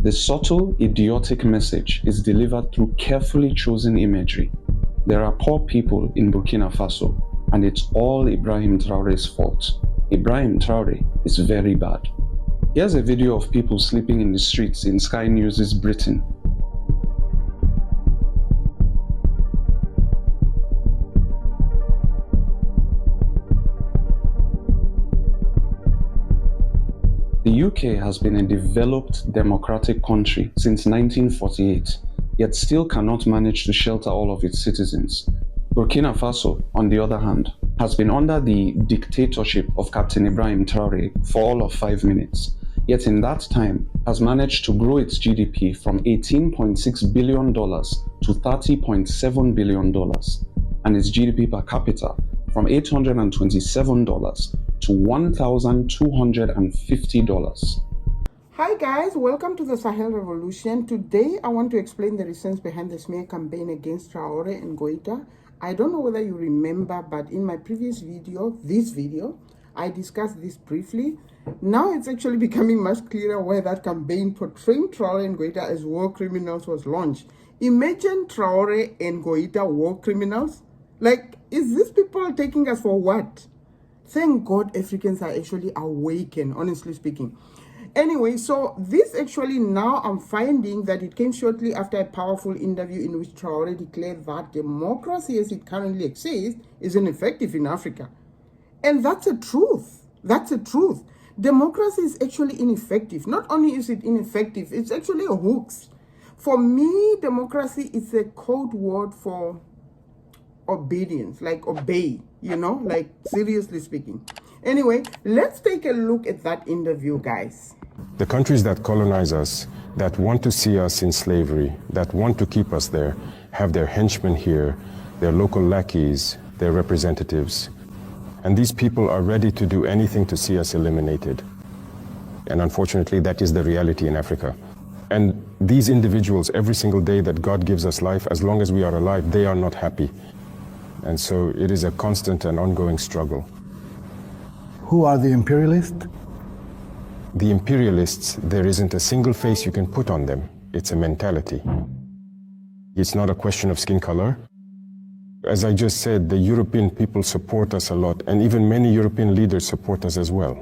The subtle, idiotic message is delivered through carefully chosen imagery. There are poor people in Burkina Faso, and it's all Ibrahim Traoré's fault. Ibrahim Traoré is very bad. Here's a video of people sleeping in the streets in Sky News' Britain. The UK has been a developed democratic country since 1948, yet still cannot manage to shelter all of its citizens. Burkina Faso, on the other hand, has been under the dictatorship of Captain Ibrahim Traoré for all of 5 minutes, yet in that time has managed to grow its GDP from $18.6 billion to $30.7 billion, and its GDP per capita from $827 to $1,250. Hi guys, welcome to the Sahel Revolution. Today I want to explain the reasons behind the smear campaign against Traoré and Goita. I don't know whether you remember, but in my previous video, this video, I discussed this briefly. Now it's actually becoming much clearer where that campaign portraying Traoré and Goita as war criminals was launched. Imagine Traoré and Goita war criminals. Like, is these people taking us for what? Thank God Africans are actually awakened, honestly speaking. Anyway, so this actually now I'm finding that it came shortly after a powerful interview in which Traoré declared that democracy as it currently exists is ineffective in Africa. And that's a truth. That's a truth. Democracy is actually ineffective. Not only is it ineffective, it's actually a hoax. For me, democracy is a code word for obedience, like obey, like seriously speaking. Anyway, let's take a look at that interview, guys. The countries that colonize us, that want to see us in slavery, that want to keep us there, have their henchmen here, their local lackeys, their representatives. And these people are ready to do anything to see us eliminated. And unfortunately, that is the reality in Africa. And these individuals, every single day that God gives us life, as long as we are alive, they are not happy. And so it is a constant and ongoing struggle. Who are the imperialists? The imperialists, there isn't a single face you can put on them. It's a mentality. It's not a question of skin color. As I just said, the European people support us a lot, and even many European leaders support us as well.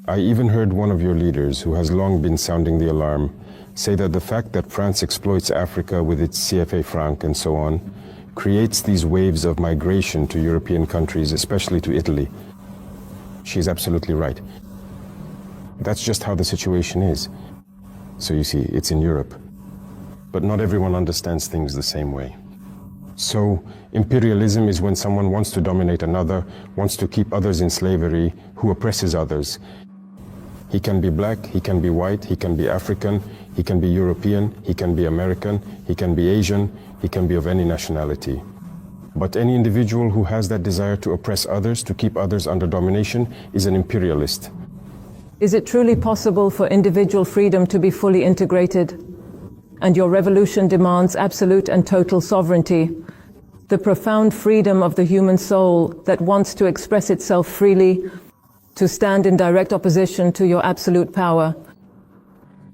I even heard one of your leaders, who has long been sounding the alarm, say that the fact that France exploits Africa with its CFA franc and so on, creates these waves of migration to European countries, especially to Italy. She's absolutely right. That's just how the situation is. So you see, it's in Europe. But not everyone understands things the same way. So imperialism is when someone wants to dominate another, wants to keep others in slavery, who oppresses others. He can be black, he can be white, he can be African, he can be European, he can be American, he can be Asian, he can be of any nationality. But any individual who has that desire to oppress others, to keep others under domination, is an imperialist. Is it truly possible for individual freedom to be fully integrated? And your revolution demands absolute and total sovereignty, the profound freedom of the human soul that wants to express itself freely, to stand in direct opposition to your absolute power.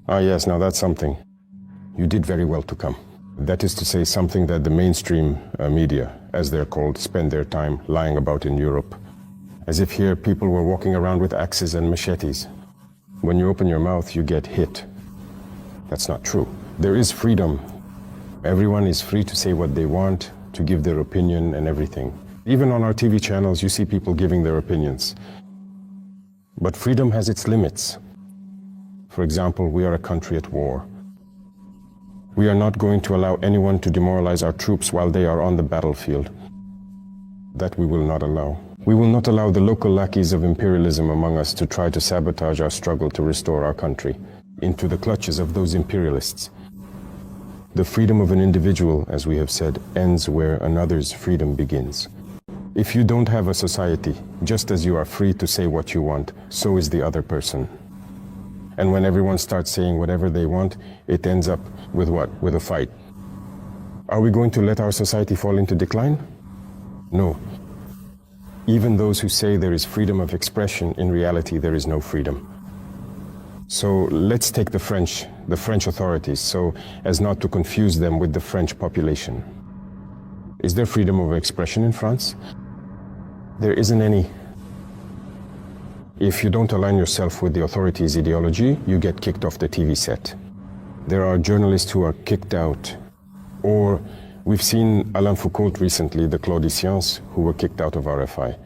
Ah yes, now that's something. You did very well to come. That is to say, something that the mainstream media, as they're called, spend their time lying about in Europe. As if here people were walking around with axes and machetes. When you open your mouth, you get hit. That's not true. There is freedom. Everyone is free to say what they want, to give their opinion and everything. Even on our TV channels, you see people giving their opinions. But freedom has its limits. For example, we are a country at war. We are not going to allow anyone to demoralize our troops while they are on the battlefield. That we will not allow. We will not allow the local lackeys of imperialism among us to try to sabotage our struggle to restore our country into the clutches of those imperialists. The freedom of an individual, as we have said, ends where another's freedom begins. If you don't have a society, just as you are free to say what you want, so is the other person. And when everyone starts saying whatever they want, it ends up with what? With a fight. Are we going to let our society fall into decline? No. Even those who say there is freedom of expression, in reality there is no freedom. So let's take the French authorities, so as not to confuse them with the French population. Is there freedom of expression in France? There isn't any. If you don't align yourself with the authorities' ideology, you get kicked off the TV set. There are journalists who are kicked out. Or we've seen Alain Foucault recently, the Claudiciens, who were kicked out of RFI.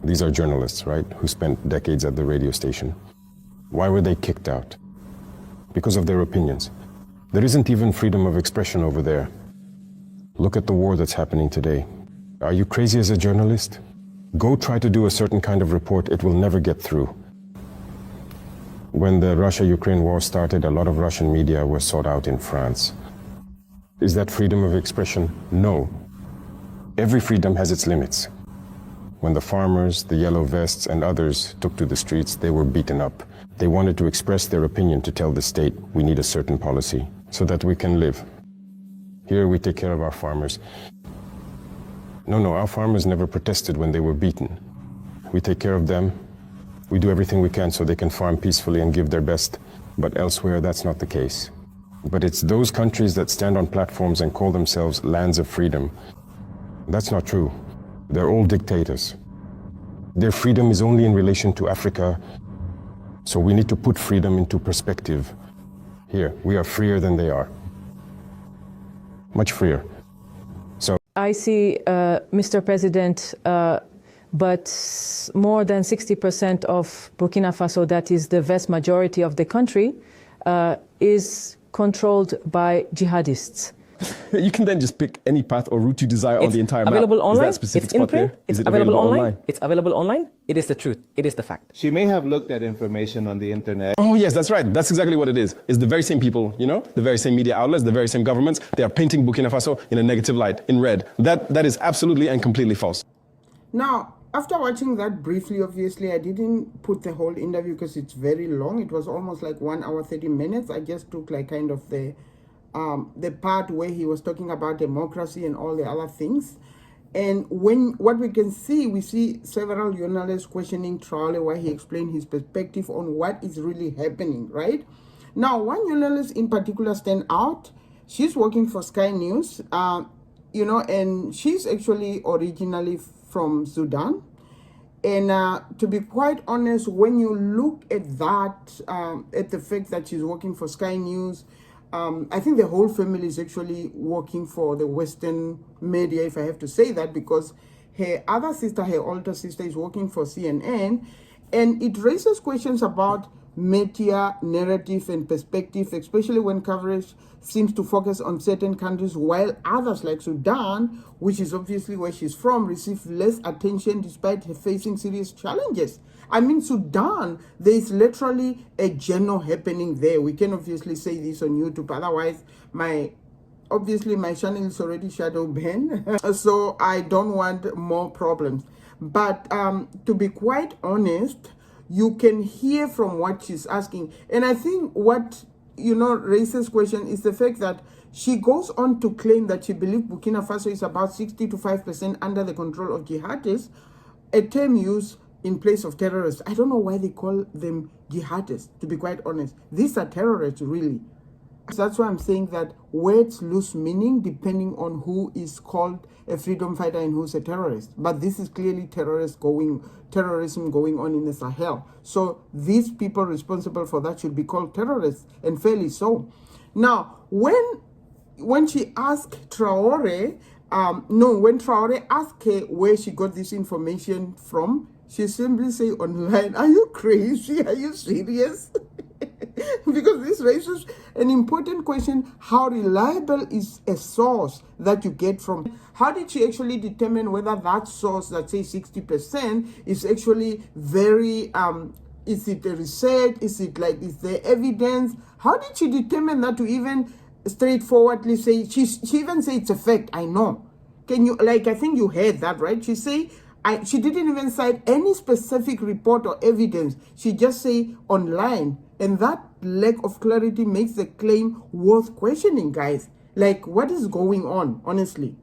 These are journalists, right, who spent decades at the radio station. Why were they kicked out? Because of their opinions. There isn't even freedom of expression over there. Look at the war that's happening today. Are you crazy as a journalist? Go try to do a certain kind of report, it will never get through. When the Russia-Ukraine war started, a lot of Russian media were sought out in France. Is that freedom of expression? No. Every freedom has its limits. When the farmers, the yellow vests, and others took to the streets, they were beaten up. They wanted to express their opinion, to tell the state, we need a certain policy so that we can live. Here we take care of our farmers. No, our farmers never protested when they were beaten. We take care of them. We do everything we can so they can farm peacefully and give their best. But elsewhere, that's not the case. But it's those countries that stand on platforms and call themselves lands of freedom. That's not true. They're all dictators. Their freedom is only in relation to Africa. So we need to put freedom into perspective. Here, we are freer than they are. Much freer. I see, Mr. President, but more than 60% of Burkina Faso, that is the vast majority of the country, is controlled by jihadists. You can then just pick any path or route you desire on the entire map. Available online. Is that specific It's in spot print. there? It's Is it available online. online? It's available online. It is the truth. It is the fact. She may have looked at information on the internet. Oh yes, that's right. That's exactly what it is. It's the very same people, the very same media outlets, the very same governments. They are painting Burkina Faso in a negative light, in red. That is absolutely and completely false. Now, after watching that briefly, obviously, I didn't put the whole interview because it's very long. It was almost like 1 hour, 30 minutes. I just took like kind of the part where he was talking about democracy and all the other things. And what we can see, we see several journalists questioning Traoré while he explained his perspective on what is really happening, right? Now, one journalist in particular stand out. She's working for Sky News, and she's actually originally from Sudan. And to be quite honest, when you look at that, at the fact that she's working for Sky News, I think the whole family is actually working for the Western media, if I have to say that, because her other sister, her older sister, is working for CNN. And it raises questions about media narrative and perspective, especially when coverage seems to focus on certain countries, while others like Sudan, which is obviously where she's from, receive less attention despite her facing serious challenges. I mean, Sudan, there is literally a geno happening there. We can obviously say this on YouTube, otherwise my channel is already shadow banned, so I don't want more problems. But to be quite honest, you can hear from what she's asking. And I think what, raises question is the fact that she goes on to claim that she believes Burkina Faso is about 65% under the control of jihadists, a term used in place of terrorists. I don't know why they call them jihadists, to be quite honest. These are terrorists, really. That's why I'm saying that words lose meaning depending on who is called a freedom fighter and who's a terrorist. But this is clearly terrorism going on in the Sahel. So these people responsible for that should be called terrorists, and fairly so. Now, when she asked Traoré, when Traoré asked her where she got this information from, she simply say online, "Are you crazy? Are you serious?" Because this raises an important question: how reliable is a source that you get from? How did she actually determine whether that source that says 60% is actually very, is it a research? Is there evidence? How did she determine that to even straightforwardly say, she even say it's a fact? I know. Can you, I think you heard that, right? She say, she didn't even cite any specific report or evidence. She just say online. And that lack of clarity makes the claim worth questioning, guys. What is going on, honestly?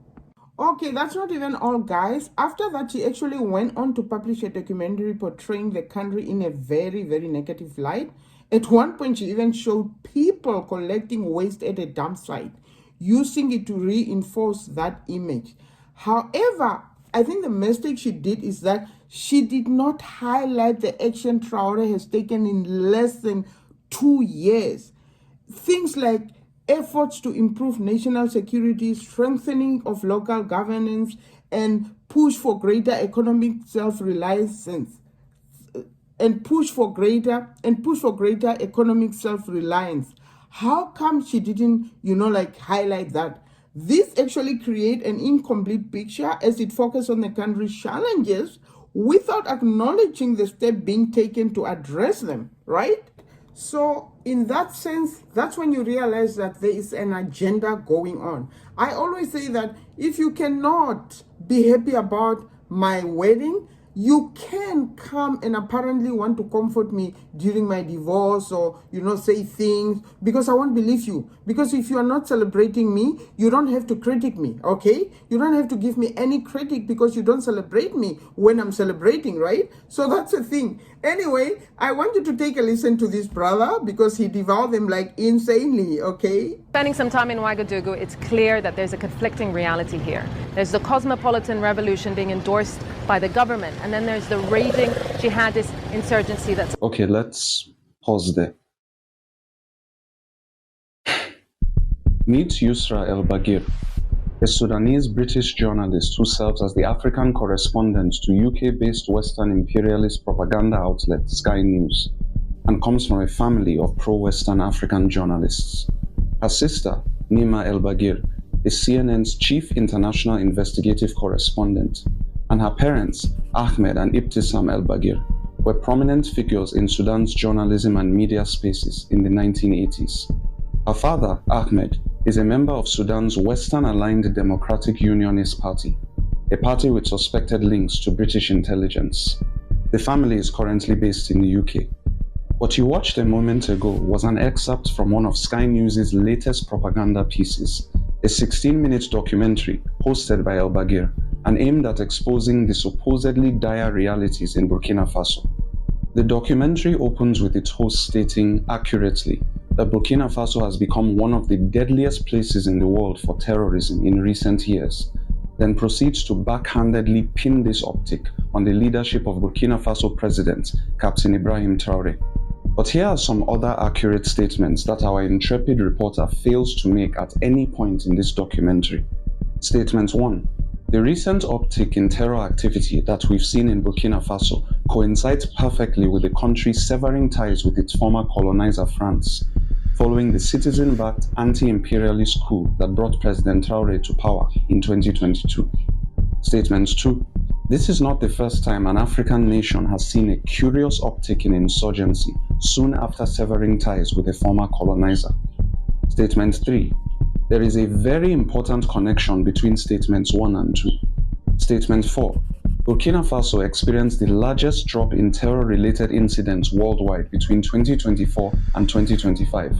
Okay, that's not even all, guys. After that, she actually went on to publish a documentary portraying the country in a very, very negative light. At one point, she even showed people collecting waste at a dump site, using it to reinforce that image. However, I think the mistake she did is that she did not highlight the action Traoré has taken in less than 2 years. Things like efforts to improve national security, strengthening of local governance, and push for greater economic self-reliance and push for greater economic self-reliance. How come she didn't, highlight that? This actually create an incomplete picture as it focuses on the country's challenges without acknowledging the step being taken to address them, right? So in that sense, that's when you realize that there is an agenda going on. I always say that if you cannot be happy about my wedding, you can come and apparently want to comfort me during my divorce or, say things because I won't believe you. Because if you are not celebrating me, you don't have to critic me, okay? You don't have to give me any critic because you don't celebrate me when I'm celebrating, right? So that's the thing. Anyway, I want you to take a listen to this brother because he devoured them like insanely, okay? Spending some time in Ouagadougou, it's clear that there's a conflicting reality here. There's the cosmopolitan revolution being endorsed by the government, and then there's the raging jihadist insurgency that's... Okay, let's pause there. Meet Yusra El-Bagir, a Sudanese-British journalist who serves as the African correspondent to UK-based Western imperialist propaganda outlet Sky News, and comes from a family of pro-Western African journalists. Her sister, Nima El-Bagir, is CNN's chief international investigative correspondent, and her parents, Ahmed and Ibtisam El-Bagir, were prominent figures in Sudan's journalism and media spaces in the 1980s. Her father, Ahmed, is a member of Sudan's Western-aligned Democratic Unionist Party, a party with suspected links to British intelligence. The family is currently based in the UK. What you watched a moment ago was an excerpt from one of Sky News' latest propaganda pieces, a 16-minute documentary hosted by El-Bagir and aimed at exposing the supposedly dire realities in Burkina Faso. The documentary opens with its host stating accurately that Burkina Faso has become one of the deadliest places in the world for terrorism in recent years, then proceeds to backhandedly pin this optic on the leadership of Burkina Faso President Captain Ibrahim Traoré. But here are some other accurate statements that our intrepid reporter fails to make at any point in this documentary. Statement 1. The recent uptick in terror activity that we've seen in Burkina Faso coincides perfectly with the country severing ties with its former colonizer France, following the citizen-backed anti-imperialist coup that brought President Traoré to power in 2022. Statement 2. This is not the first time an African nation has seen a curious uptick in insurgency soon after severing ties with a former colonizer. Statement 3. There is a very important connection between statements 1 and 2. Statement 4. Burkina Faso experienced the largest drop in terror-related incidents worldwide between 2024 and 2025,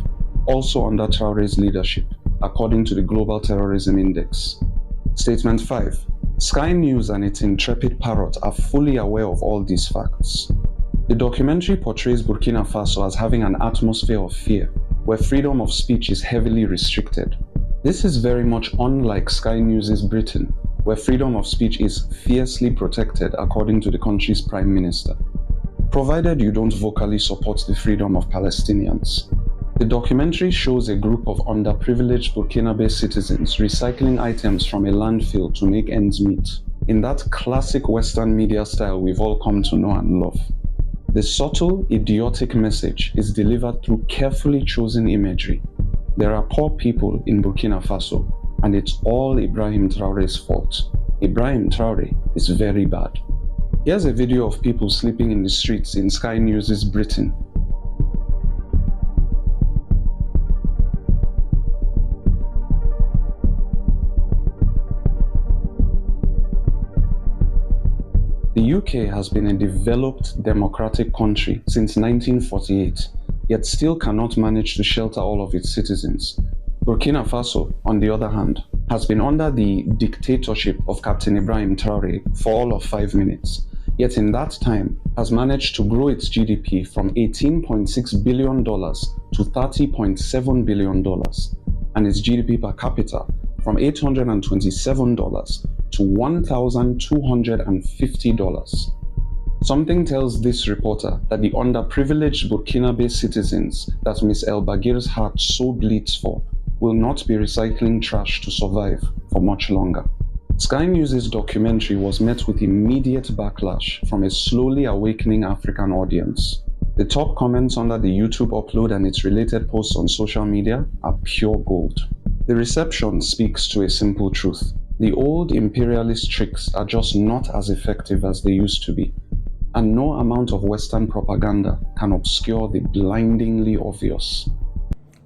also under Traoré's leadership, according to the Global Terrorism Index. Statement 5. Sky News and its intrepid parrot are fully aware of all these facts. The documentary portrays Burkina Faso as having an atmosphere of fear, where freedom of speech is heavily restricted. This is very much unlike Sky News' Britain, where freedom of speech is fiercely protected according to the country's Prime Minister, provided you don't vocally support the freedom of Palestinians. The documentary shows a group of underprivileged Burkinabe citizens recycling items from a landfill to make ends meet, in that classic Western media style we've all come to know and love. The subtle, idiotic message is delivered through carefully chosen imagery. There are poor people in Burkina Faso, and it's all Ibrahim Traoré's fault. Ibrahim Traoré is very bad. Here's a video of people sleeping in the streets in Sky News' Britain. The UK has been a developed democratic country since 1948, yet still cannot manage to shelter all of its citizens. Burkina Faso, on the other hand, has been under the dictatorship of Captain Ibrahim Traoré for all of 5 minutes, yet in that time has managed to grow its GDP from $18.6 billion to $30.7 billion, and its GDP per capita from $827 to $1,250. Something tells this reporter that the underprivileged Burkinabe citizens that Ms. El Bagir's heart so bleeds for will not be recycling trash to survive for much longer. Sky News' documentary was met with immediate backlash from a slowly awakening African audience. The top comments under the YouTube upload and its related posts on social media are pure gold. The reception speaks to a simple truth. The old imperialist tricks are just not as effective as they used to be, and no amount of Western propaganda can obscure the blindingly obvious.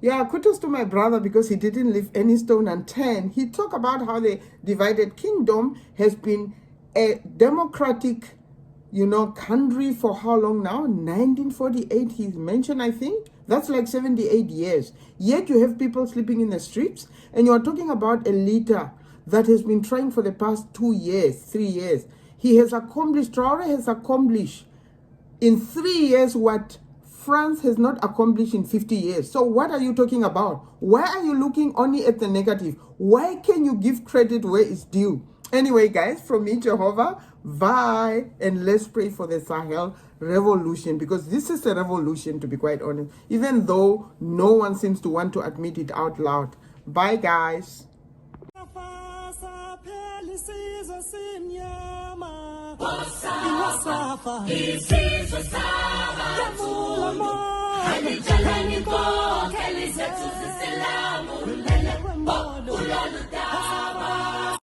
Yeah, kudos to my brother because he didn't leave any stone unturned. He talked about how the divided kingdom has been a democratic, country for how long now? 1948 he's mentioned, I think. That's like 78 years. Yet you have people sleeping in the streets, and you are talking about a leader that has been trying for the past 2 years, 3 years. Traoré has accomplished in 3 years what France has not accomplished in 50 years. So what are you talking about? Why are you looking only at the negative? Why can you give credit where it's due? Anyway, guys, from me, Jehovah, bye. And let's pray for the Sahel revolution, because this is a revolution, to be quite honest, even though no one seems to want to admit it out loud. Bye, guys.